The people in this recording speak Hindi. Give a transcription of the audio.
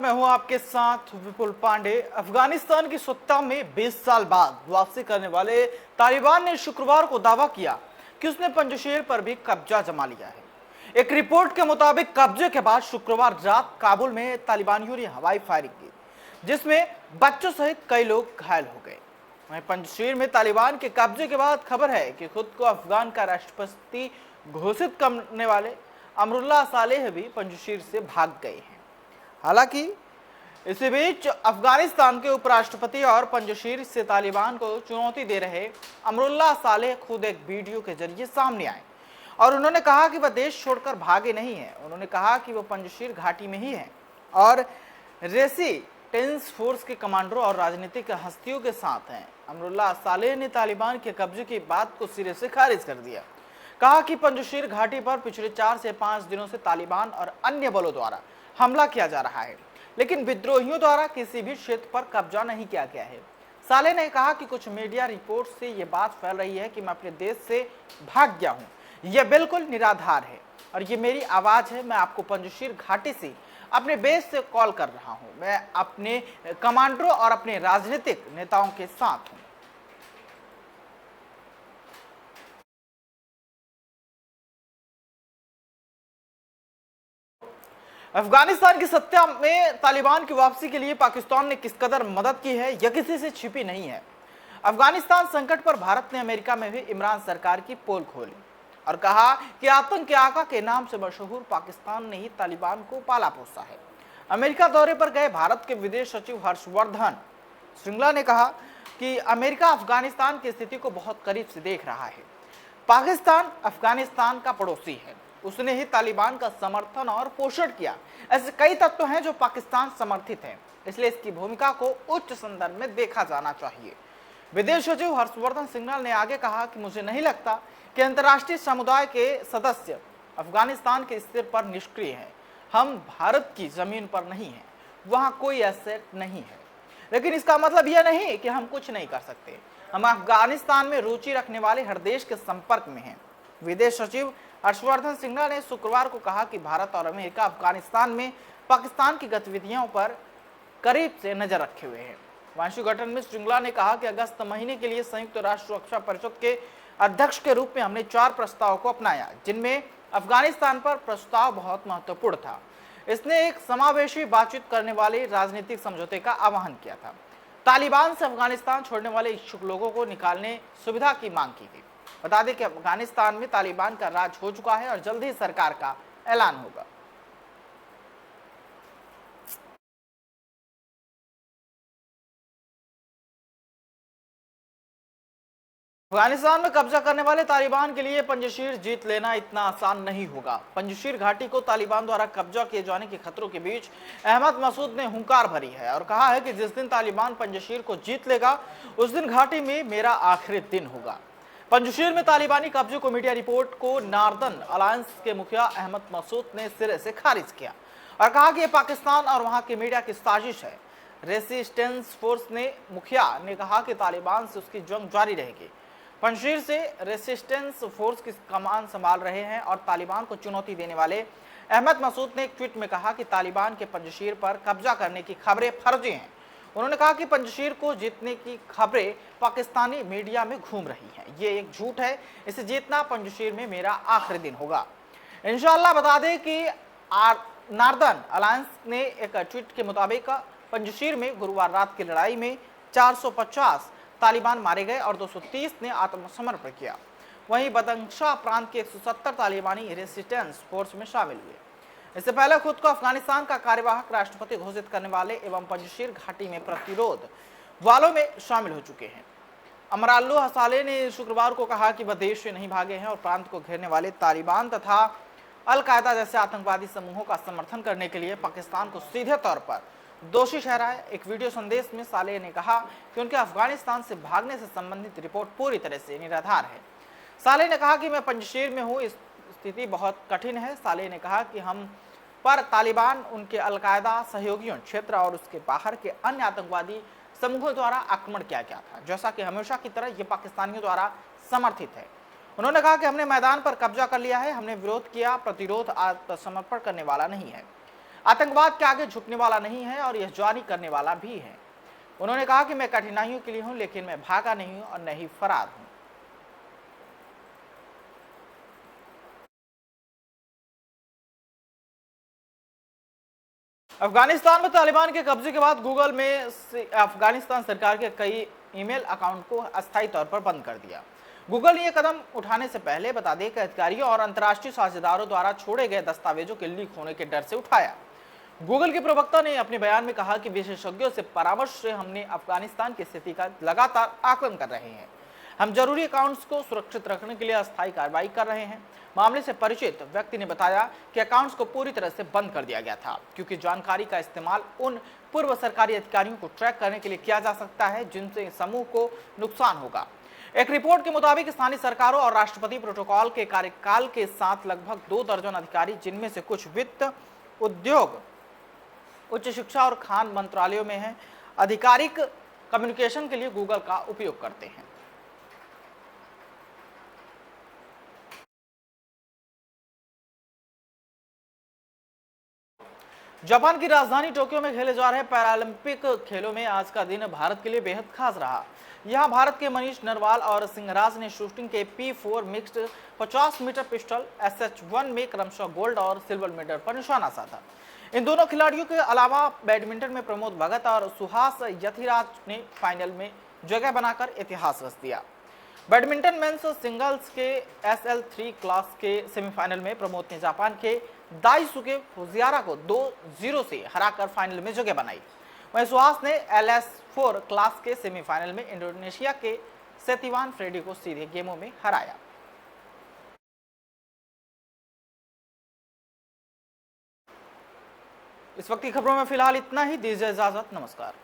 मैं हूं आपके साथ विपुल पांडे। अफगानिस्तान की सत्ता में 20 साल बाद वापसी करने वाले तालिबान ने शुक्रवार को दावा किया कि उसने पंजशीर पर भी कब्जा जमा लिया है। एक रिपोर्ट के मुताबिक कब्जे के बाद शुक्रवार रात काबुल में तालिबानियों ने हवाई फायरिंग की, जिसमें बच्चों सहित कई लोग घायल हो गए। वहीं पंजशीर में तालिबान के कब्जे के बाद खबर है कि खुद को अफगान का राष्ट्रपति घोषित करने वाले अमरुल्लाह सालेह भी पंजशीर से भाग गए हैं। हालांकि इसी बीच अफगानिस्तान के उपराष्ट्रपति और पंजशीर से तालिबान को चुनौती दे रहे अमरुल्लाह सालेह खुद एक वीडियो के जरिए सामने आए और उन्होंने कहा कि वह देश छोड़कर भागे नहीं हैं। उन्होंने कहा कि वह पंजशीर घाटी में ही हैं और रेसिस्टेंस फोर्स के कमांडरों और राजनीतिक हस्तियों के साथ हैं। अमरुल्लाह सालेह ने तालिबान के कब्जे की बात को सिरे से खारिज कर दिया। कहा कि पंजशीर घाटी पर पिछले 4 से 5 दिनों से तालिबान और अन्य बलों द्वारा हमला किया जा रहा है, लेकिन विद्रोहियों द्वारा किसी भी क्षेत्र पर कब्जा नहीं किया गया है। साले ने कहा कि कुछ मीडिया रिपोर्ट से यह बात फैल रही है कि मैं अपने देश से भाग गया हूं। यह बिल्कुल निराधार है और ये मेरी आवाज है। मैं आपको पंजशीर घाटी से अपने बेस से कॉल कर रहा हूं। मैं अपने कमांडरों और अपने राजनीतिक नेताओं के साथ हूं। अफगानिस्तान की सत्ता में तालिबान की वापसी के लिए पाकिस्तान ने किस कदर मदद की है, यह किसी से छिपी नहीं है। अफगानिस्तान संकट पर भारत ने अमेरिका में भी इमरान सरकार की पोल खोली और कहा कि आतंक के आका के नाम से मशहूर पाकिस्तान ने ही तालिबान को पाला पोसा है। अमेरिका दौरे पर गए भारत के विदेश सचिव हर्षवर्धन श्रृंगला ने कहा कि अमेरिका अफगानिस्तान की स्थिति को बहुत करीब से देख रहा है। पाकिस्तान अफगानिस्तान का पड़ोसी है, उसने ही तालिबान का समर्थन और पोषण किया। ऐसे कई तत्व हैं जो पाकिस्तान समर्थित हैं, इसलिए इसकी भूमिका को उच्च संदर्भ में देखा जाना चाहिए। विदेश सचिव हर्षवर्धन श्रृंगला ने आगे कहा कि मुझे नहीं लगता कि अंतर्राष्ट्रीय समुदाय के सदस्य अफगानिस्तान के स्तर पर निष्क्रिय हैं। हम भारत की जमीन पर नहीं हैं, वहां कोई एसेट नहीं है, लेकिन इसका मतलब यह नहीं कि हम कुछ नहीं कर सकते। हम अफगानिस्तान में रुचि रखने वाले हर देश के संपर्क में हैं। विदेश सचिव हर्षवर्धन श्रृंगला ने शुक्रवार को कहा कि भारत और अमेरिका अफगानिस्तान में पाकिस्तान की गतिविधियों पर करीब से नजर रखे हुए हैं। वाशिंगटन में श्रृंगला ने कहा कि अगस्त महीने के लिए संयुक्त राष्ट्र सुरक्षा परिषद के अध्यक्ष के रूप में हमने 4 प्रस्तावों को अपनाया, जिनमें अफगानिस्तान पर प्रस्ताव बहुत महत्वपूर्ण था। इसने एक समावेशी बातचीत करने वाले राजनीतिक समझौते का आह्वान किया था। तालिबान से अफगानिस्तान छोड़ने वाले इच्छुक लोगों को निकालने सुविधा की मांग की गई। बता दें कि अफगानिस्तान में तालिबान का राज हो चुका है और जल्द ही सरकार का ऐलान होगा। अफगानिस्तान में कब्जा करने वाले तालिबान के लिए पंजशीर जीत लेना इतना आसान नहीं होगा। पंजशीर घाटी को तालिबान द्वारा कब्जा किए जाने के खतरों के बीच अहमद मसूद ने हुंकार भरी है और कहा है कि जिस दिन तालिबान पंजशीर को जीत लेगा, उस दिन घाटी में मेरा आखिरी दिन होगा। पंजशीर में तालिबानी कब्जे को मीडिया रिपोर्ट को नॉर्दर्न अलायंस के मुखिया अहमद मसूद ने सिरे से खारिज किया और कहा कि यह पाकिस्तान और वहां के मीडिया की साजिश है। रेसिस्टेंस फोर्स ने मुखिया ने कहा कि तालिबान से उसकी जंग जारी रहेगी। पंजशीर से रेसिस्टेंस फोर्स की कमान संभाल रहे हैं और तालिबान को चुनौती देने वाले अहमद मसूद ने एक ट्वीट में कहा कि तालिबान के पंजशीर पर कब्जा करने की खबरें फर्जी हैं। उन्होंने कहा कि पंजशीर को जीतने की खबरें पाकिस्तानी मीडिया में घूम रही हैं, ये एक झूठ है। इसे जीतना पंजशीर में मेरा आखिरी दिन होगा इंशाअल्लाह। बता दें कि नॉर्दर्न अलायंस ने एक ट्वीट के मुताबिक पंजशीर में गुरुवार रात की लड़ाई में 450 तालिबान मारे गए और 230 ने आत्मसमर्पण किया। वहीं बदंशा प्रांत के 170 तालिबानी रेसिस्टेंस फोर्स में शामिल हुए। इससे पहले खुद को अफगानिस्तान का कार्यवाहक राष्ट्रपति घोषित करने वाले एवं पंजशीर घाटी में प्रतिरोध वालों में शामिल हो चुके हैं। अमरुल्लाह सालेह ने शुक्रवार को कहा कि वह देश से नहीं भागे हैं और प्रांत को घेरने वाले तालिबान तथा अल कायदा जैसे आतंकवादी समूहों का समर्थन करने के लिए पाकिस्तान को सीधे तौर पर दोषी ठहराया। एक वीडियो संदेश में सालेह ने कहा कि उनके अफगानिस्तान से भागने से संबंधित रिपोर्ट पूरी तरह से निराधार है। सालेह ने कहा कि मैं पंजशीर में हूँ, इस स्थिति बहुत कठिन है। सालेह ने कहा कि हम पर तालिबान, उनके अलकायदा सहयोगियों, क्षेत्र और उसके बाहर के अन्य आतंकवादी समूहों द्वारा आक्रमण किया गया था, जैसा कि हमेशा की तरह ये पाकिस्तानियों द्वारा समर्थित है। उन्होंने कहा कि हमने मैदान पर कब्जा कर लिया है, हमने विरोध किया, प्रतिरोध आत्मसमर्पण करने वाला नहीं है। आतंकवाद के आगे झुकने वाला नहीं है और यह जारी करने वाला भी है। उन्होंने कहा कि मैं कठिनाइयों के लिए हूं, लेकिन मैं भागा नहीं हूं और न ही फरार हूं। अफगानिस्तान में तालिबान के कब्जे के बाद गूगल में अफगानिस्तान सरकार के कई ईमेल अकाउंट को अस्थायी तौर पर बंद कर दिया। गूगल ने यह कदम उठाने से पहले बता दें कि अधिकारियों और अंतर्राष्ट्रीय साझेदारों द्वारा छोड़े गए दस्तावेजों के लीक होने के डर से उठाया। गूगल के प्रवक्ता ने अपने बयान में कहा कि विशेषज्ञों से परामर्श से हमने अफगानिस्तान की स्थिति का लगातार आकलन कर रहे हैं। हम जरूरी अकाउंट्स को सुरक्षित रखने के लिए अस्थायी कार्रवाई कर रहे हैं। मामले से परिचित व्यक्ति ने बताया कि अकाउंट्स को पूरी तरह से बंद कर दिया गया था, क्योंकि जानकारी का इस्तेमाल उन पूर्व सरकारी अधिकारियों को ट्रैक करने के लिए किया जा सकता है जिनसे समूह को नुकसान होगा। एक रिपोर्ट के मुताबिक स्थानीय सरकारों और राष्ट्रपति प्रोटोकॉल के कार्यकाल के साथ लगभग 2 दर्जन अधिकारी, जिनमें से कुछ वित्त, उद्योग, उच्च शिक्षा और खान मंत्रालयों में हैं, आधिकारिक कम्युनिकेशन के लिए गूगल का उपयोग करते हैं। जापान की राजधानी टोक्यो में खेले जा रहे पैरालंपिक खेलों में आज का दिन भारत के लिए बेहद खास रहा। यहां भारत के मनीष नरवाल और सिंहराज ने शूटिंग के P4 mixed 50 metre pistol SH1 में क्रमशः गोल्ड और सिल्वर मेडल पर निशाना साधा। इन दोनों खिलाड़ियों के अलावा बैडमिंटन में प्रमोद भगत और सुहास यथिराज ने फाइनल में जगह बनाकर इतिहास रच दिया। बैडमिंटन मेंस सिंगल्स के SL3 क्लास के सेमीफाइनल में प्रमोद ने जापान के दाइसुके फुजियारा को 2-0 से हराकर फाइनल में जगह बनाई। वहीं सुहास ने LS4 क्लास के सेमीफाइनल में इंडोनेशिया के सेतिवान फ्रेडी को सीधे गेमों में हराया। इस वक्त की खबरों में फिलहाल इतना ही। दीजिए इजाजत, नमस्कार।